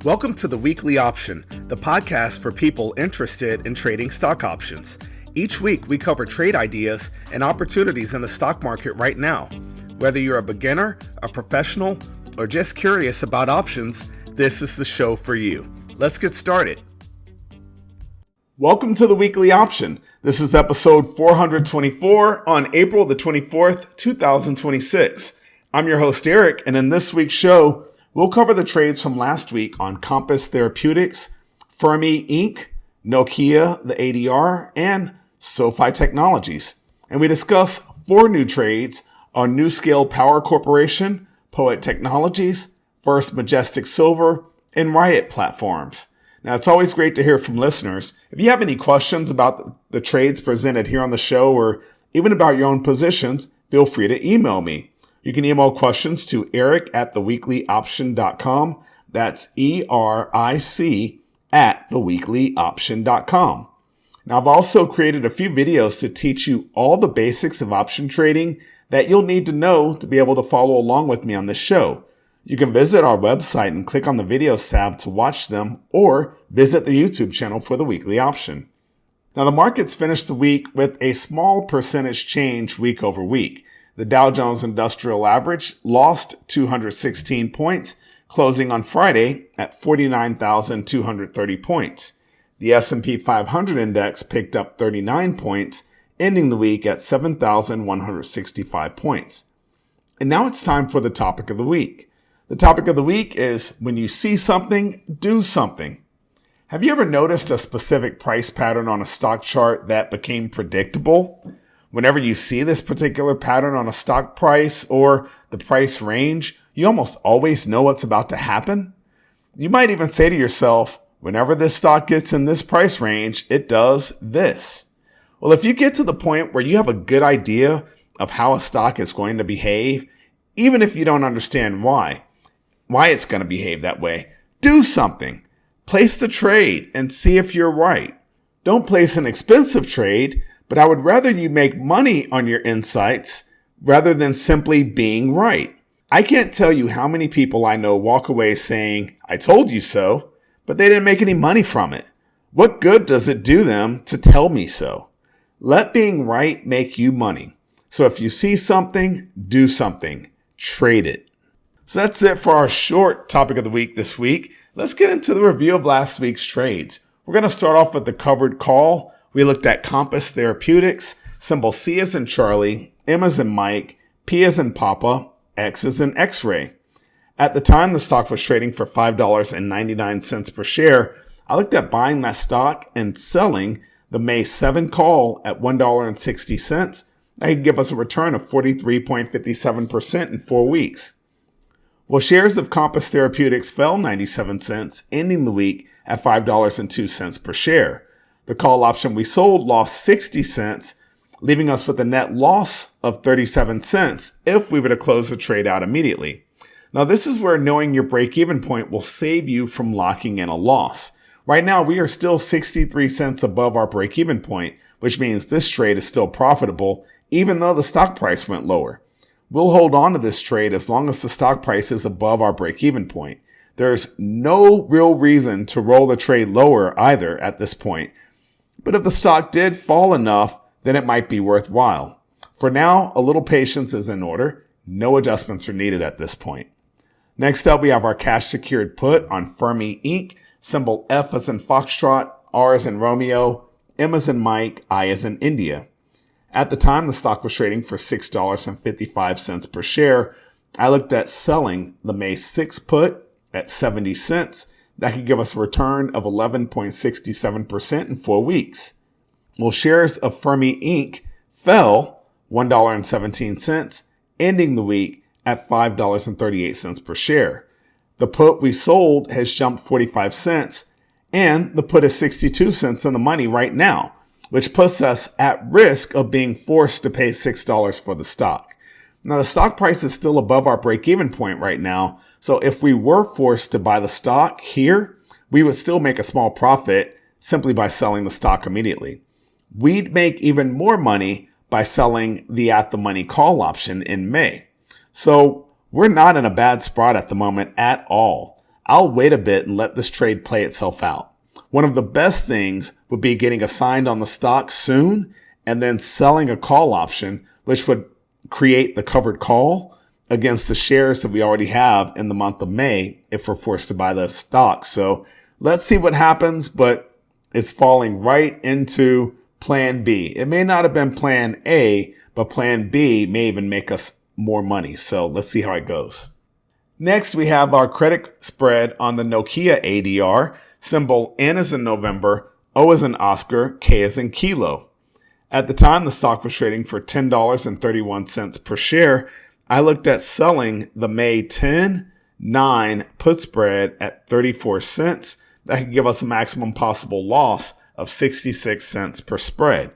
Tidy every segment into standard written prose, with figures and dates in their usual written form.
Welcome to the Weekly Option, the podcast for people interested in trading stock options. Each week, we cover trade ideas and opportunities in the stock market right now. Whether you're a beginner, a professional, or just curious about options, this is the show for you. Let's get started. Welcome to the Weekly Option. This is episode 424 on April the 24th, 2026. I'm your host, Eric, and in this week's show, we'll cover the trades from last week on Compass Therapeutics, Fermi Inc, Nokia, the ADR, and SoFi Technologies. And we discuss 4 new trades on NuScale Power Corporation, Riot Technologies, First Majestic Silver, and Riot Platforms. Now, it's always great to hear from listeners. If you have any questions about the trades presented here on the show or even about your own positions, feel free to email me. You can email questions to eric@theweeklyoption.com. That's ERIC@theweeklyoption.com. Now, I've also created a few videos to teach you all the basics of option trading that you'll need to know to be able to follow along with me on this show. You can visit our website and click on the videos tab to watch them, or visit the YouTube channel for the Weekly Option. Now, the markets finished the week with a small percentage change week over week. The Dow Jones Industrial Average lost 216 points, closing on Friday at 49,230 points. The S&P 500 index picked up 39 points, ending the week at 7,165 points. And now it's time for the topic of the week. The topic of the week is, when you see something, do something. Have you ever noticed a specific price pattern on a stock chart that became predictable? Whenever you see this particular pattern on a stock price or the price range, you almost always know what's about to happen. You might even say to yourself, whenever this stock gets in this price range, it does this. Well, if you get to the point where you have a good idea of how a stock is going to behave, even if you don't understand why it's going to behave that way, do something. Place the trade and see if you're right. Don't place an expensive trade, but I would rather you make money on your insights rather than simply being right. I can't tell you how many people I know walk away saying, "I told you so," but they didn't make any money from it. What good does it do them to tell me so? Let being right make you money. So if you see something, do something. Trade it. So that's it for our short topic of the week this week. Let's get into the review of last week's trades. We're going to start off with the covered call. We looked at Compass Therapeutics, symbol C as in Charlie, M as in Mike, P as in Papa, X as in X-ray. At the time, the stock was trading for $5.99 per share. I looked at buying that stock and selling the May 7 call at $1.60. That could give us a return of 43.57% in 4 weeks. Well, shares of Compass Therapeutics fell 97 cents, ending the week at $5.02 per share. The call option we sold lost 60 cents, leaving us with a net loss of 37 cents if we were to close the trade out immediately. Now, this is where knowing your break-even point will save you from locking in a loss. Right now, we are still 63 cents above our break-even point, which means this trade is still profitable, even though the stock price went lower. We'll hold on to this trade as long as the stock price is above our break-even point. There's no real reason to roll the trade lower either at this point. But if the stock did fall enough, then it might be worthwhile. For now, a little patience is in order. No adjustments are needed at this point. Next up, we have our cash secured put on Fermi Inc, symbol F as in Foxtrot, R as in Romeo, M as in Mike, I as in India. At the time, the stock was trading for $6.55 per share. I looked at selling the May 6 put at 70 cents. That could give us a return of 11.67% in 4 weeks. Well, shares of Fermi Inc. fell $1.17, ending the week at $5.38 per share. The put we sold has jumped 45 cents, and the put is 62 cents in the money right now, which puts us at risk of being forced to pay $6 for the stock. Now, the stock price is still above our break-even point right now, so if we were forced to buy the stock here, we would still make a small profit simply by selling the stock immediately. We'd make even more money by selling the at-the-money call option in May. So we're not in a bad spot at the moment at all. I'll wait a bit and let this trade play itself out. One of the best things would be getting assigned on the stock soon and then selling a call option, which would create the covered call against the shares that we already have in the month of May if we're forced to buy the stock. So let's see what happens, but it's falling right into plan B. It may not have been plan A, but plan B may even make us more money. So let's see how it goes. Next, we have our credit spread on the Nokia ADR, symbol N as in November, O as in Oscar, K as in Kilo. At the time, the stock was trading for $10.31 per share. I looked at selling the May 10-9 put spread at 34 cents. That could give us a maximum possible loss of 66 cents per spread.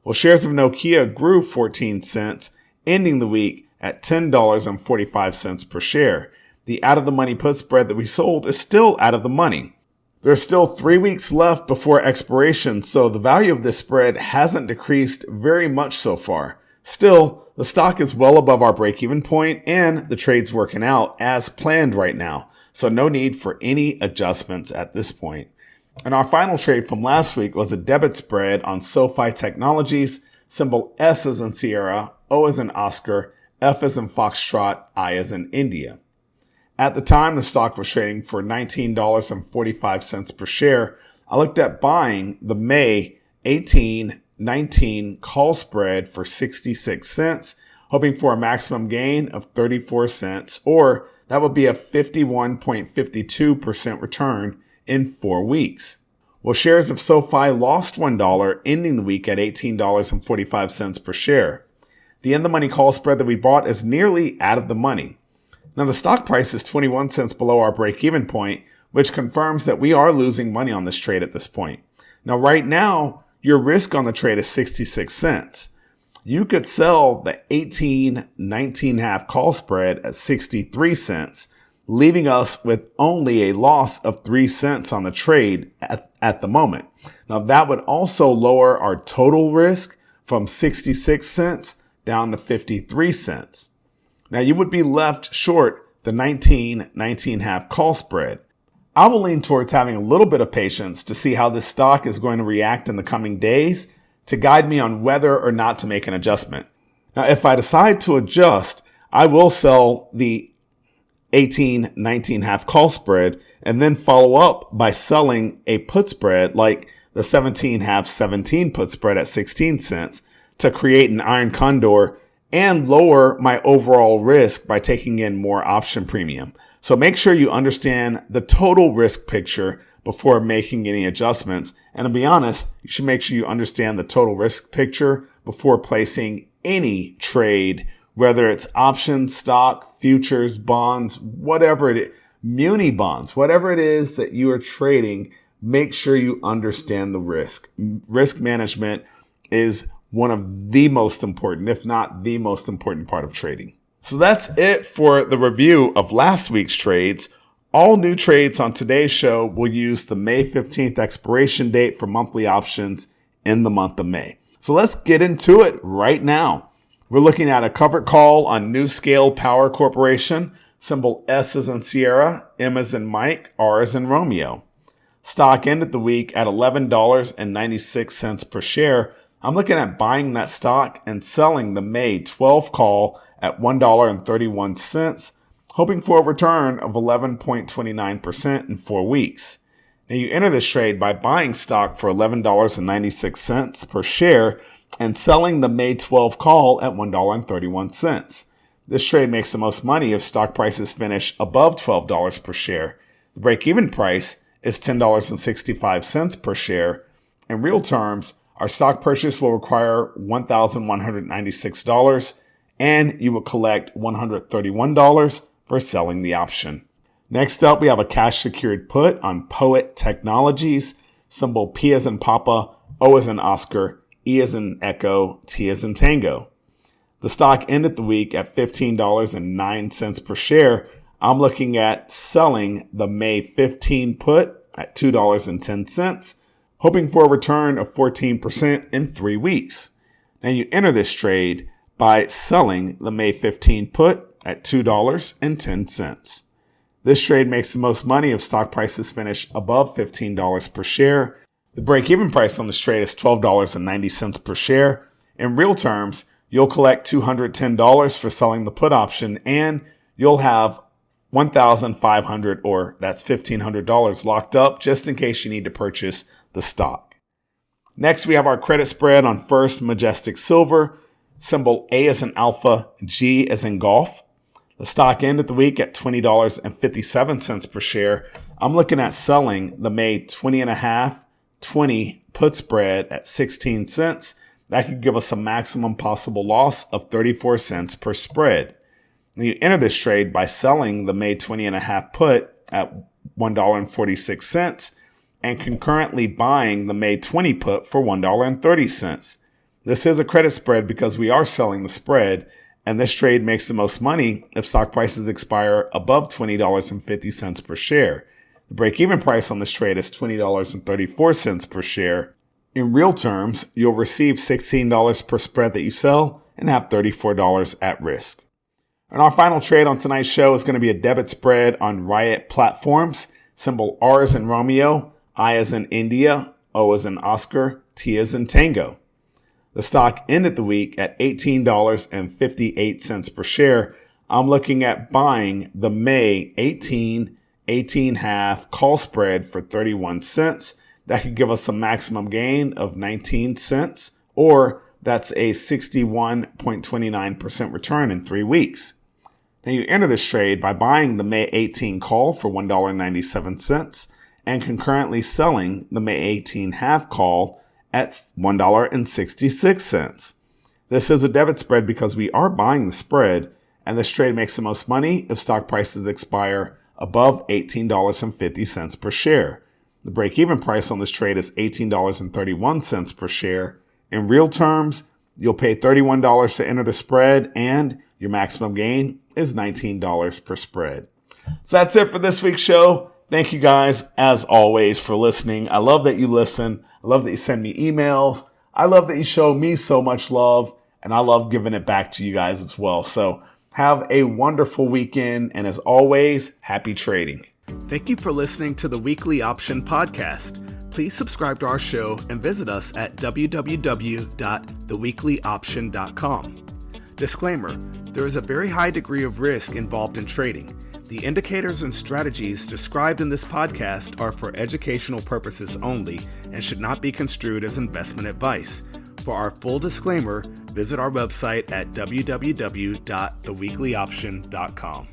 Well, shares of Nokia grew 14 cents, ending the week at $10.45 per share. The out-of-the-money put spread that we sold is still out of the money. There's still 3 weeks left before expiration, so the value of this spread hasn't decreased very much so far. Still, the stock is well above our break-even point, and the trade's working out as planned right now, so no need for any adjustments at this point. And our final trade from last week was a debit spread on SoFi Technologies, symbol S as in Sierra, O as in Oscar, F as in Foxtrot, I as in India. At the time, the stock was trading for $19.45 per share. I looked at buying the May 18-19 call spread for 66 cents, hoping for a maximum gain of 34 cents, or that would be a 51.52% return in 4 weeks. Well, shares of SoFi lost $1, ending the week at $18.45 per share. The in-the-money call spread that we bought is nearly out of the money. Now, the stock price is 21 cents below our break-even point, which confirms that we are losing money on this trade at this point. Now, right now, your risk on the trade is 66 cents. You could sell the 18-19.5 call spread at 63 cents, leaving us with only a loss of 3 cents on the trade at the moment. Now, that would also lower our total risk from 66 cents down to 53 cents. Now, you would be left short the 19-19.5 call spread. I will lean towards having a little bit of patience to see how this stock is going to react in the coming days to guide me on whether or not to make an adjustment. Now, if I decide to adjust, I will sell the 18-19.5 call spread and then follow up by selling a put spread like the 17.5-17 put spread at 16 cents to create an iron condor and lower my overall risk by taking in more option premium. So make sure you understand the total risk picture before making any adjustments. And to be honest, you should make sure you understand the total risk picture before placing any trade, whether it's options, stock, futures, bonds, whatever it is, muni bonds, whatever it is that you are trading, make sure you understand the risk. Risk management is one of the most important, if not the most important part of trading. So that's it for the review of last week's trades. All new trades on today's show will use the May 15th expiration date for monthly options in the month of May. So let's get into it right now. We're looking at a covered call on NuScale Power Corporation, symbol S as in Sierra, M as in Mike, R as in Romeo. Stock ended the week at $11.96 per share. I'm looking at buying that stock and selling the May 12 call at $1.31, hoping for a return of 11.29% in 4 weeks. Now, you enter this trade by buying stock for $11.96 per share and selling the May 12 call at $1.31. This trade makes the most money if stock prices finish above $12 per share. The break-even price is $10.65 per share. In real terms, our stock purchase will require $1,196, and you will collect $131 for selling the option. Next up, we have a cash-secured put on Poet Technologies, symbol P as in Papa, O as in Oscar, E as in Echo, T as in Tango. The stock ended the week at $15.09 per share. I'm looking at selling the May 15 put at $2.10, hoping for a return of 14% in 3 weeks. Now you enter this trade by selling the May 15 put at $2.10. This trade makes the most money if stock prices finish above $15 per share. The break-even price on this trade is $12.90 per share. In real terms, you'll collect $210 for selling the put option, and you'll have $1,500, or that's $1,500 locked up just in case you need to purchase the stock. Next, we have our credit spread on First Majestic Silver, symbol A as in alpha, G as in golf. The stock ended the week at $20.57 per share. I'm looking at selling the May 20.5-20 put spread at 16 cents. That could give us a maximum possible loss of 34 cents per spread. Now you enter this trade by selling the May 20.5 put at $1.46 and concurrently buying the May 20 put for $1.30. This is a credit spread because we are selling the spread, and this trade makes the most money if stock prices expire above $20.50 per share. The break-even price on this trade is $20.34 per share. In real terms, you'll receive $16 per spread that you sell and have $34 at risk. And our final trade on tonight's show is going to be a debit spread on Riot Platforms, symbol R as in Romeo, I as in India, O as in Oscar, T as in Tango. The stock ended the week at $18.58 per share. I'm looking at buying the May 18.5 call spread for 31 cents. That could give us a maximum gain of 19 cents, or that's a 61.29% return in 3 weeks. Now you enter this trade by buying the May 18 call for $1.97 and concurrently selling the May 18 half call at $1.66. This is a debit spread because we are buying the spread, and this trade makes the most money if stock prices expire above $18.50 per share. The break-even price on this trade is $18.31 per share. In real terms, you'll pay $31 to enter the spread, and your maximum gain is $19 per spread. So that's it for this week's show. Thank you guys, as always, for listening. I love that you listen. I love that you send me emails. I love that you show me so much love, and I love giving it back to you guys as well. So have a wonderful weekend, and as always, happy trading. Thank you for listening to the Weekly Option Podcast. Please subscribe to our show and visit us at www.theweeklyoption.com. Disclaimer: there is a very high degree of risk involved in trading. The indicators and strategies described in this podcast are for educational purposes only and should not be construed as investment advice. For our full disclaimer, visit our website at www.theweeklyoption.com.